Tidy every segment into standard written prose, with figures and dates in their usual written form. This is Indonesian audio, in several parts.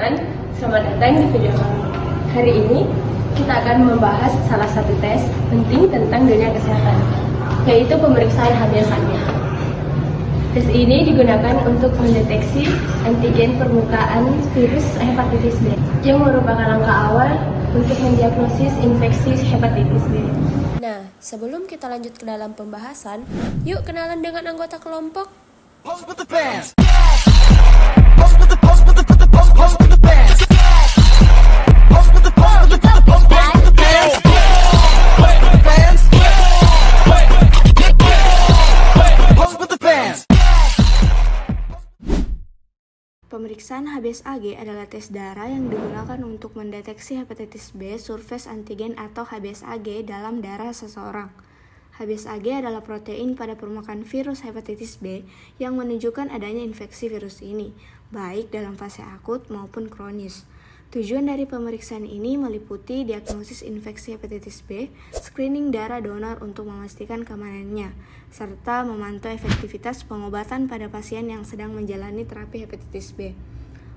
teman-teman, selamat datang di video kami. Hari ini kita akan membahas salah satu tes penting tentang dunia kesehatan, yaitu pemeriksaan HbA1c. Tes ini digunakan untuk mendeteksi antigen permukaan virus hepatitis B, yang merupakan langkah awal untuk mendiagnosis infeksi hepatitis B. Nah, sebelum kita lanjut ke dalam pembahasan, yuk kenalan dengan anggota kelompok. Pemeriksaan HbA1c adalah tes darah yang digunakan untuk mendeteksi hepatitis B surface antigen atau HbA1c dalam darah seseorang. HbA1c adalah protein pada permukaan virus hepatitis B yang menunjukkan adanya infeksi virus ini, baik dalam fase akut maupun kronis. Tujuan dari pemeriksaan ini meliputi diagnosis infeksi hepatitis B, screening darah donor untuk memastikan keamanannya, serta memantau efektivitas pengobatan pada pasien yang sedang menjalani terapi hepatitis B.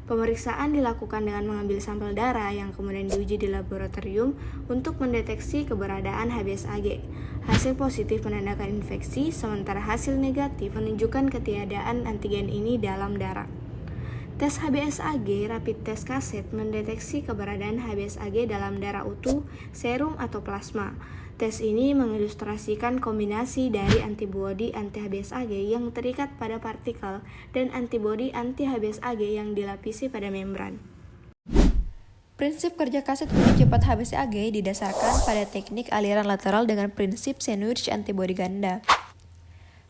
Pemeriksaan dilakukan dengan mengambil sampel darah yang kemudian diuji di laboratorium untuk mendeteksi keberadaan HbA1c. Hasil positif menandakan infeksi, sementara hasil negatif menunjukkan ketiadaan antigen ini dalam darah. Tes HbA1c rapid test kaset mendeteksi keberadaan HbA1c dalam darah utuh, serum, atau plasma. Tes ini mengilustrasikan kombinasi dari antibodi anti-HbA1c yang terikat pada partikel dan antibodi anti-HbA1c yang dilapisi pada membran. Prinsip kerja kaset uji cepat HbA1c didasarkan pada teknik aliran lateral dengan prinsip sandwich antibodi ganda.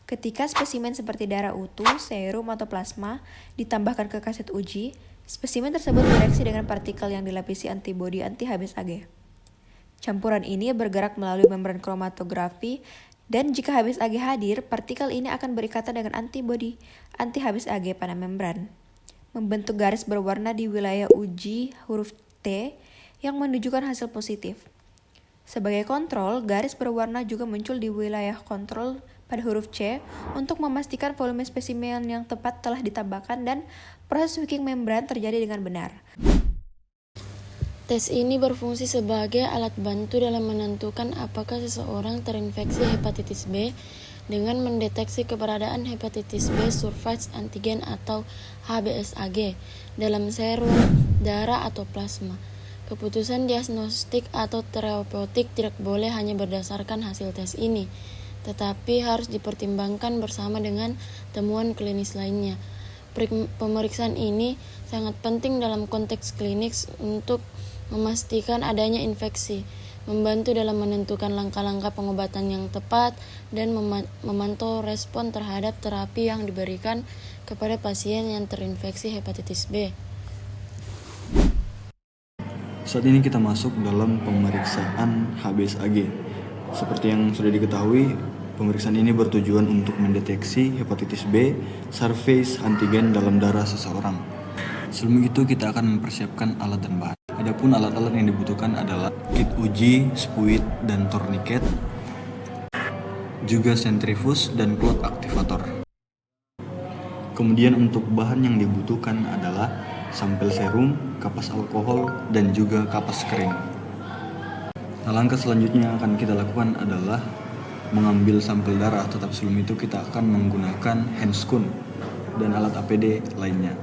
Ketika spesimen seperti darah utuh, serum, atau plasma ditambahkan ke kaset uji, spesimen tersebut bereaksi dengan partikel yang dilapisi antibodi anti-HbA1c. Campuran ini bergerak melalui membran kromatografi, dan jika HbA1c hadir, partikel ini akan berikatan dengan antibodi anti-HbA1c pada membran, membentuk garis berwarna di wilayah uji huruf T yang menunjukkan hasil positif. Sebagai kontrol, garis berwarna juga muncul di wilayah kontrol pada huruf C untuk memastikan volume spesimen yang tepat telah ditambahkan dan proses wicking membran terjadi dengan benar. Tes ini berfungsi sebagai alat bantu dalam menentukan apakah seseorang terinfeksi hepatitis B dengan mendeteksi keberadaan hepatitis B surface antigen atau HbA1c dalam serum, darah, atau plasma. Keputusan diagnostik atau terapeutik tidak boleh hanya berdasarkan hasil tes ini, tetapi harus dipertimbangkan bersama dengan temuan klinis lainnya. Pemeriksaan ini sangat penting dalam konteks klinis untuk memastikan adanya infeksi, membantu dalam menentukan langkah-langkah pengobatan yang tepat, dan memantau respon terhadap terapi yang diberikan kepada pasien yang terinfeksi hepatitis B. Saat ini kita masuk dalam pemeriksaan HbA1c. Seperti yang sudah diketahui, pemeriksaan ini bertujuan untuk mendeteksi hepatitis B surface antigen dalam darah seseorang. Sebelum itu kita akan mempersiapkan alat dan bahan. Adapun alat-alat yang dibutuhkan adalah kit uji, spuit, dan tourniquet, juga sentrifus dan clot aktivator. Kemudian untuk bahan yang dibutuhkan adalah sampel serum, kapas alkohol, dan juga kapas kering. Nah, langkah selanjutnya yang akan kita lakukan adalah mengambil sampel darah, tetapi sebelum itu kita akan menggunakan handscoon dan alat APD lainnya.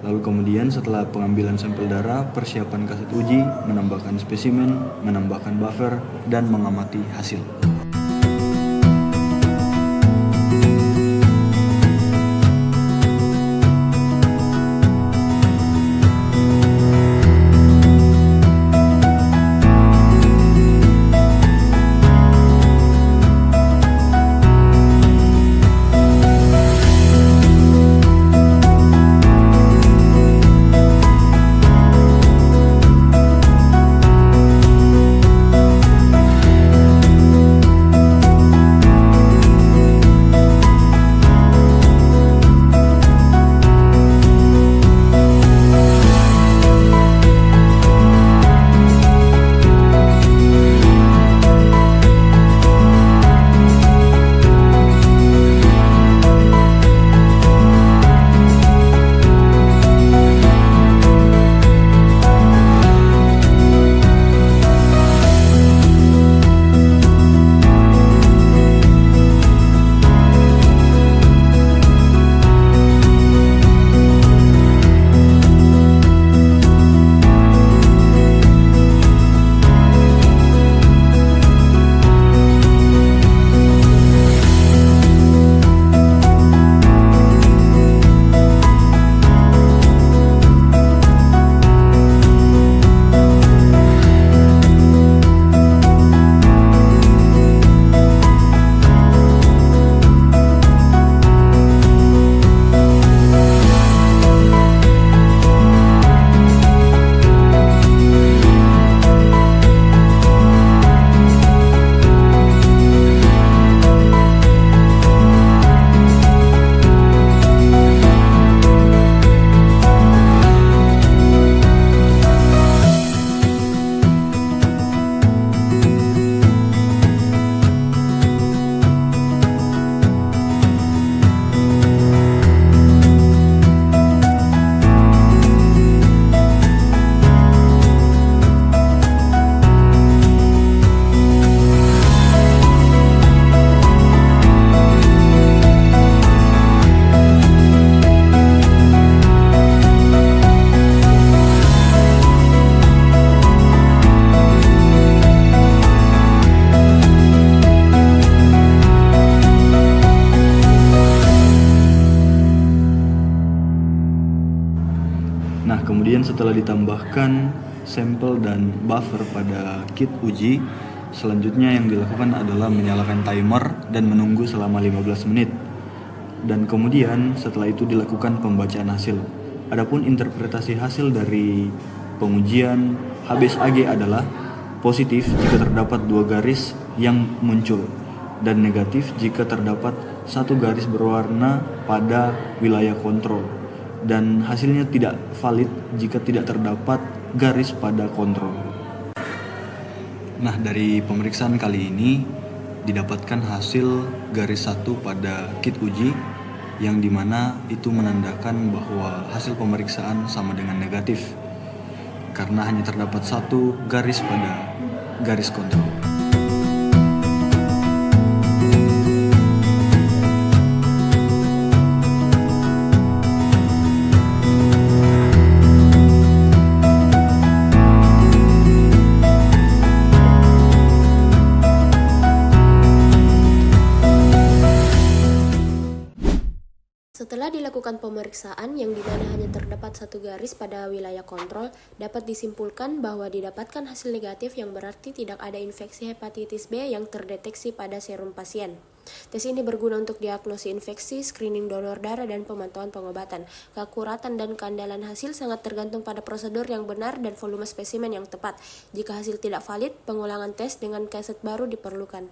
Lalu kemudian setelah pengambilan sampel darah, persiapan kaset uji, menambahkan spesimen, menambahkan buffer, dan mengamati hasil. Kemudian setelah ditambahkan sampel dan buffer pada kit uji, selanjutnya yang dilakukan adalah menyalakan timer dan menunggu selama 15 menit. Dan kemudian setelah itu dilakukan pembacaan hasil. Adapun interpretasi hasil dari pengujian HBsAg adalah positif jika terdapat 2 garis yang muncul dan negatif jika terdapat 1 garis berwarna pada wilayah kontrol, dan hasilnya tidak valid jika tidak terdapat garis pada kontrol. Nah, dari pemeriksaan kali ini didapatkan hasil garis 1 pada kit uji, yang dimana itu menandakan bahwa hasil pemeriksaan sama dengan negatif karena hanya terdapat 1 garis pada garis kontrol. Setelah dilakukan pemeriksaan yang dimana hanya terdapat 1 garis pada wilayah kontrol, dapat disimpulkan bahwa didapatkan hasil negatif yang berarti tidak ada infeksi hepatitis B yang terdeteksi pada serum pasien. Tes ini berguna untuk diagnosis infeksi, screening donor darah, dan pemantauan pengobatan. Keakuratan dan keandalan hasil sangat tergantung pada prosedur yang benar dan volume spesimen yang tepat. Jika hasil tidak valid, pengulangan tes dengan kaset baru diperlukan.